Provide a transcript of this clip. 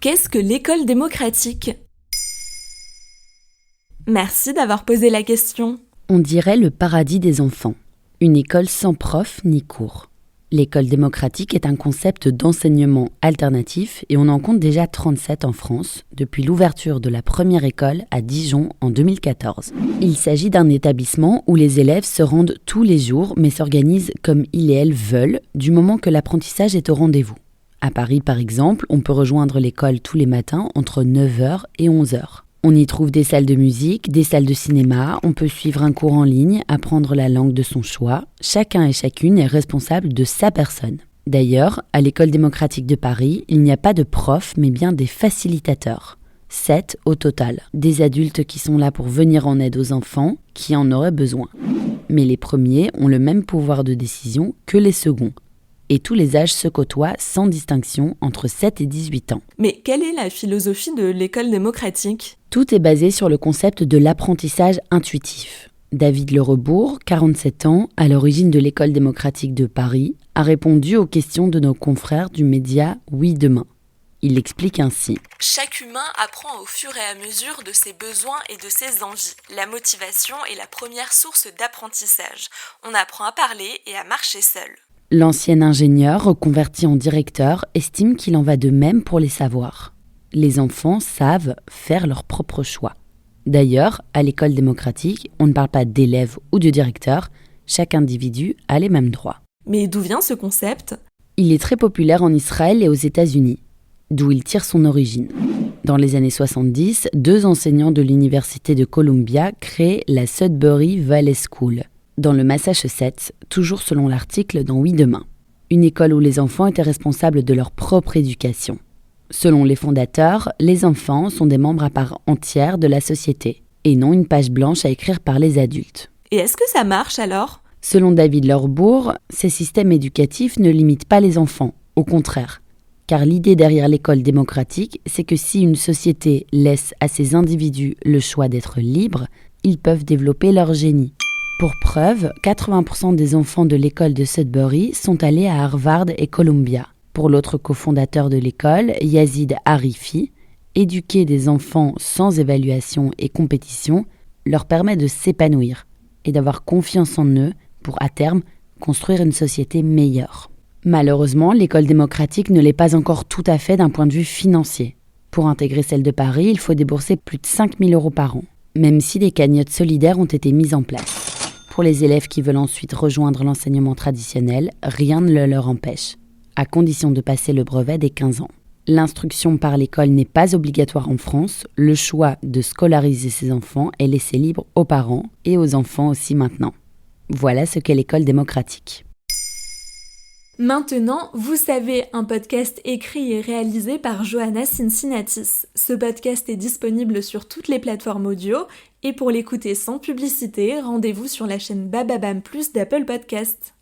Qu'est-ce que l'école démocratique ? Merci d'avoir posé la question. On dirait le paradis des enfants. Une école sans prof ni cours. L'école démocratique est un concept d'enseignement alternatif et on en compte déjà 37 en France depuis l'ouverture de la première école à Dijon en 2014. Il s'agit d'un établissement où les élèves se rendent tous les jours mais s'organisent comme ils et elles veulent du moment que l'apprentissage est au rendez-vous. À Paris par exemple, on peut rejoindre l'école tous les matins entre 9h et 11h. On y trouve des salles de musique, des salles de cinéma, on peut suivre un cours en ligne, apprendre la langue de son choix. Chacun et chacune est responsable de sa personne. D'ailleurs, à l'école démocratique de Paris, il n'y a pas de profs, mais bien des facilitateurs. 7 au total. Des adultes qui sont là pour venir en aide aux enfants qui en auraient besoin. Mais les premiers ont le même pouvoir de décision que les seconds. Et tous les âges se côtoient sans distinction entre 7 et 18 ans. Mais quelle est la philosophie de l'école démocratique ? Tout est basé sur le concept de l'apprentissage intuitif. David Lerebourg, 47 ans, à l'origine de l'école démocratique de Paris, a répondu aux questions de nos confrères du média Oui Demain. Il explique ainsi. Chaque humain apprend au fur et à mesure de ses besoins et de ses envies. La motivation est la première source d'apprentissage. On apprend à parler et à marcher seul. L'ancien ingénieur, reconverti en directeur, estime qu'il en va de même pour les savoirs. Les enfants savent faire leur propre choix. D'ailleurs, à l'école démocratique, on ne parle pas d'élève ou de directeur, chaque individu a les mêmes droits. Mais d'où vient ce concept ? Il est très populaire en Israël et aux États-Unis, d'où il tire son origine. Dans les années 70, 2 enseignants de l'université de Columbia créent la Sudbury Valley School, dans le Massachusetts, toujours selon l'article dans Oui Demain. Une école où les enfants étaient responsables de leur propre éducation. Selon les fondateurs, les enfants sont des membres à part entière de la société, et non une page blanche à écrire par les adultes. Et est-ce que ça marche alors ? Selon David Lerebourg, ces systèmes éducatifs ne limitent pas les enfants, au contraire. Car l'idée derrière l'école démocratique, c'est que si une société laisse à ses individus le choix d'être libres, ils peuvent développer leur génie. Pour preuve, 80% des enfants de l'école de Sudbury sont allés à Harvard et Columbia. Pour l'autre cofondateur de l'école, Yazid Harifi, éduquer des enfants sans évaluation et compétition leur permet de s'épanouir et d'avoir confiance en eux pour, à terme, construire une société meilleure. Malheureusement, l'école démocratique ne l'est pas encore tout à fait d'un point de vue financier. Pour intégrer celle de Paris, il faut débourser plus de 5 000 € par an, même si des cagnottes solidaires ont été mises en place. Pour les élèves qui veulent ensuite rejoindre l'enseignement traditionnel, rien ne le leur empêche, à condition de passer le brevet des 15 ans. L'instruction par l'école n'est pas obligatoire en France, le choix de scolariser ses enfants est laissé libre aux parents et aux enfants aussi maintenant. Voilà ce qu'est l'école démocratique. Maintenant, vous savez, un podcast écrit et réalisé par Johanna Cincinnatis. Ce podcast est disponible sur toutes les plateformes audio et pour l'écouter sans publicité, rendez-vous sur la chaîne Bababam Plus d'Apple Podcasts.